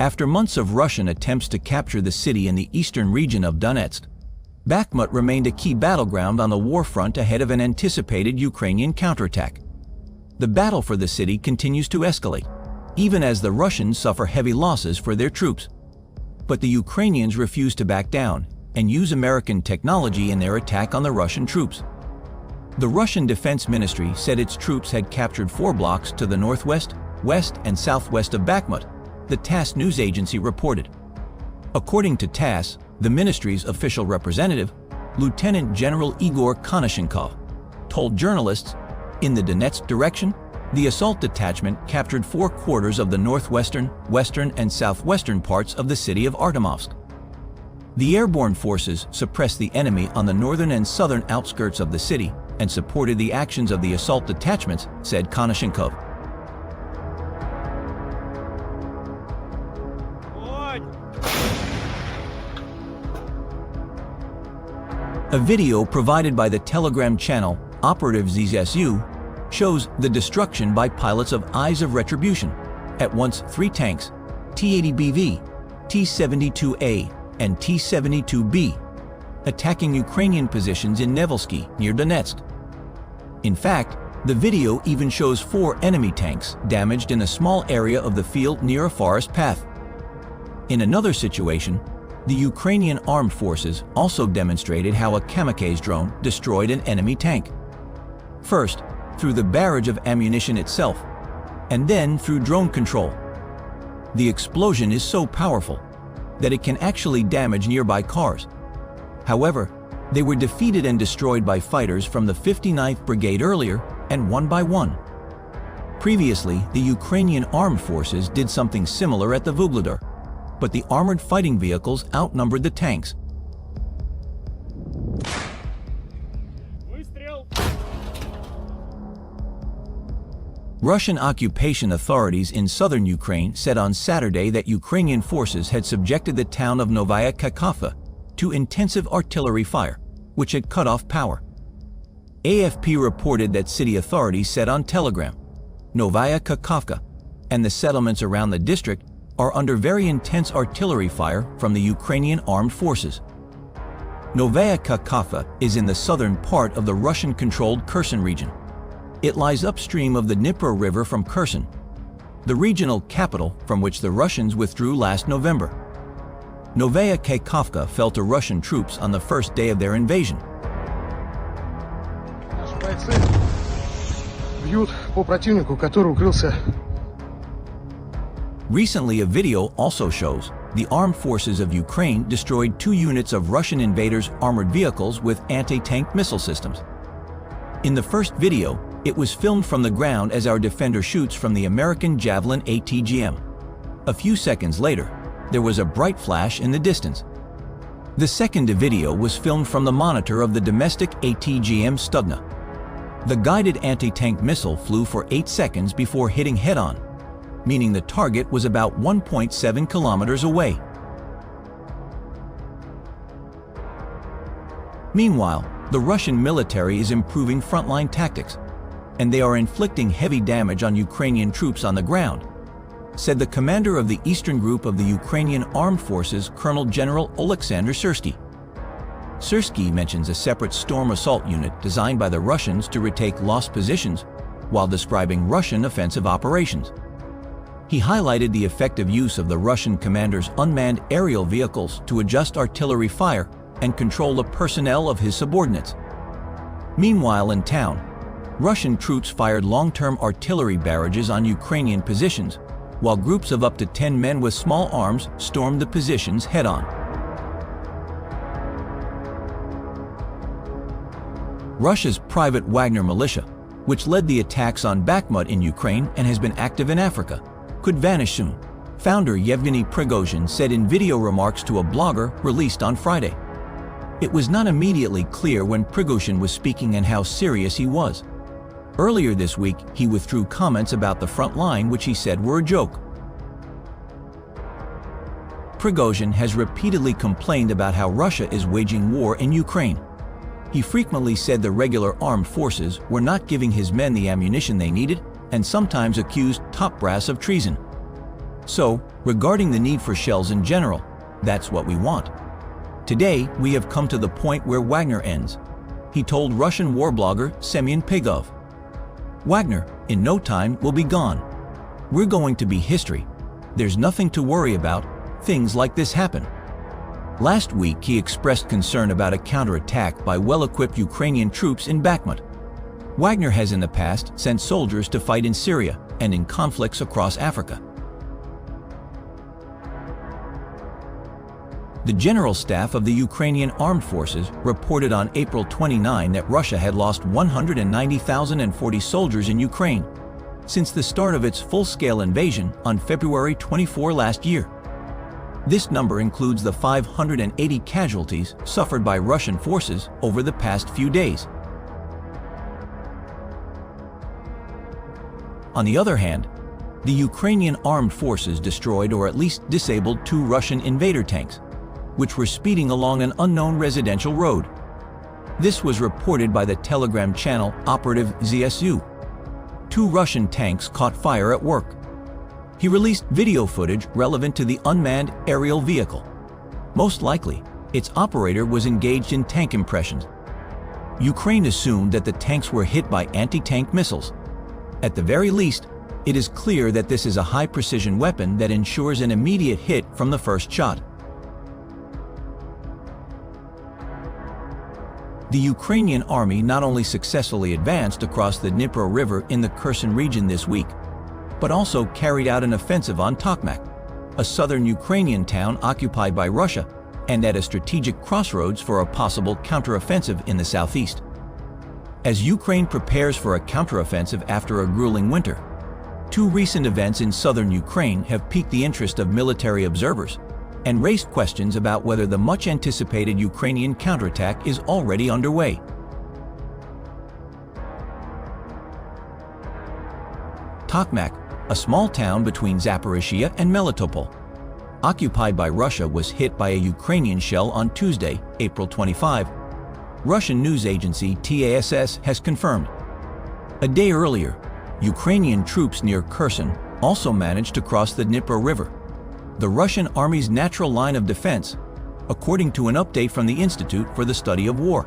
After months of Russian attempts to capture the city in the eastern region of Donetsk, Bakhmut remained a key battleground on the war front ahead of an anticipated Ukrainian counterattack. The battle for the city continues to escalate, even as the Russians suffer heavy losses for their troops. But the Ukrainians refuse to back down and use American technology in their attack on the Russian troops. The Russian Defense Ministry said its troops had captured 4 blocks to the northwest, west, and southwest of Bakhmut, the TASS news agency reported. According to TASS, the ministry's official representative, Lieutenant General Igor Konashenkov, told journalists, in the Donetsk direction, the assault detachment captured 4/4 of the northwestern, western, and southwestern parts of the city of Artemovsk. The airborne forces suppressed the enemy on the northern and southern outskirts of the city and supported the actions of the assault detachments, said Konashenkov. A video provided by the Telegram channel Operative ZSU shows the destruction by pilots of Eyes of Retribution, at once 3 tanks, T-80BV, T-72A, and T-72B, attacking Ukrainian positions in Nevelski near Donetsk. In fact, the video even shows 4 enemy tanks damaged in a small area of the field near a forest path. In another situation, the Ukrainian armed forces also demonstrated how a kamikaze drone destroyed an enemy tank. First, through the barrage of ammunition itself, and then through drone control. The explosion is so powerful that it can actually damage nearby cars. However, they were defeated and destroyed by fighters from the 59th Brigade earlier, and one by one. Previously, the Ukrainian armed forces did something similar at the Vuhledar, but the armored fighting vehicles outnumbered the tanks. Russian occupation authorities in southern Ukraine said on Saturday that Ukrainian forces had subjected the town of Novaya Kakhovka to intensive artillery fire, which had cut off power. AFP reported that city authorities said on Telegram, Novaya Kakhovka and the settlements around the district are under very intense artillery fire from the Ukrainian armed forces. Novaya Kakhovka is in the southern part of the Russian-controlled Kherson region. It lies upstream of the Dnipro River from Kherson, the regional capital from which the Russians withdrew last November. Novaya Kakhovka fell to Russian troops on the first day of their invasion. Recently, a video also shows the armed forces of Ukraine destroyed 2 units of Russian invaders' armored vehicles with anti-tank missile systems. In the first video, it was filmed from the ground as our defender shoots from the American Javelin ATGM. A few seconds later, there was a bright flash in the distance. The second video was filmed from the monitor of the domestic ATGM Stugna. The guided anti-tank missile flew for 8 seconds before hitting head-on, meaning the target was about 1.7 kilometers away. Meanwhile, the Russian military is improving frontline tactics, and they are inflicting heavy damage on Ukrainian troops on the ground, said the commander of the Eastern Group of the Ukrainian Armed Forces, Colonel General Oleksandr Syrsky. Syrsky mentions a separate storm assault unit designed by the Russians to retake lost positions while describing Russian offensive operations. He highlighted the effective use of the Russian commander's unmanned aerial vehicles to adjust artillery fire and control the personnel of his subordinates. Meanwhile, in town, Russian troops fired long-term artillery barrages on Ukrainian positions, while groups of up to 10 men with small arms stormed the positions head-on. Russia's private Wagner militia, which led the attacks on Bakhmut in Ukraine and has been active in Africa, could vanish soon, founder Yevgeny Prigozhin said in video remarks to a blogger released on Friday. It was not immediately clear when Prigozhin was speaking and how serious he was. Earlier this week, he withdrew comments about the front line which he said were a joke. Prigozhin has repeatedly complained about how Russia is waging war in Ukraine. He frequently said the regular armed forces were not giving his men the ammunition they needed and sometimes accused top brass of treason. So, regarding the need for shells in general, that's what we want. Today, we have come to the point where Wagner ends, he told Russian war blogger Semyon Pigov. Wagner, in no time, will be gone. We're going to be history. There's nothing to worry about. Things like this happen. Last week, he expressed concern about a counterattack by well-equipped Ukrainian troops in Bakhmut. Wagner has in the past sent soldiers to fight in Syria and in conflicts across Africa. The General Staff of the Ukrainian Armed Forces reported on April 29 that Russia had lost 190,040 soldiers in Ukraine since the start of its full-scale invasion on February 24 last year. This number includes the 580 casualties suffered by Russian forces over the past few days. On the other hand, the Ukrainian armed forces destroyed or at least disabled 2 Russian invader tanks, which were speeding along an unknown residential road. This was reported by the Telegram channel Operative ZSU. 2 Russian tanks caught fire at work. He released video footage relevant to the unmanned aerial vehicle. Most likely, its operator was engaged in tank impressions. Ukraine assumed that the tanks were hit by anti-tank missiles. At the very least, it is clear that this is a high-precision weapon that ensures an immediate hit from the first shot. The Ukrainian army not only successfully advanced across the Dnipro River in the Kherson region this week, but also carried out an offensive on Tokmak, a southern Ukrainian town occupied by Russia and at a strategic crossroads for a possible counteroffensive in the southeast. As Ukraine prepares for a counteroffensive after a grueling winter, 2 recent events in southern Ukraine have piqued the interest of military observers and raised questions about whether the much-anticipated Ukrainian counterattack is already underway. Tokmak, a small town between Zaporizhia and Melitopol, occupied by Russia, was hit by a Ukrainian shell on Tuesday, April 25. Russian news agency TASS has confirmed. A day earlier, Ukrainian troops near Kherson also managed to cross the Dnipro River, the Russian army's natural line of defense, according to an update from the Institute for the Study of War.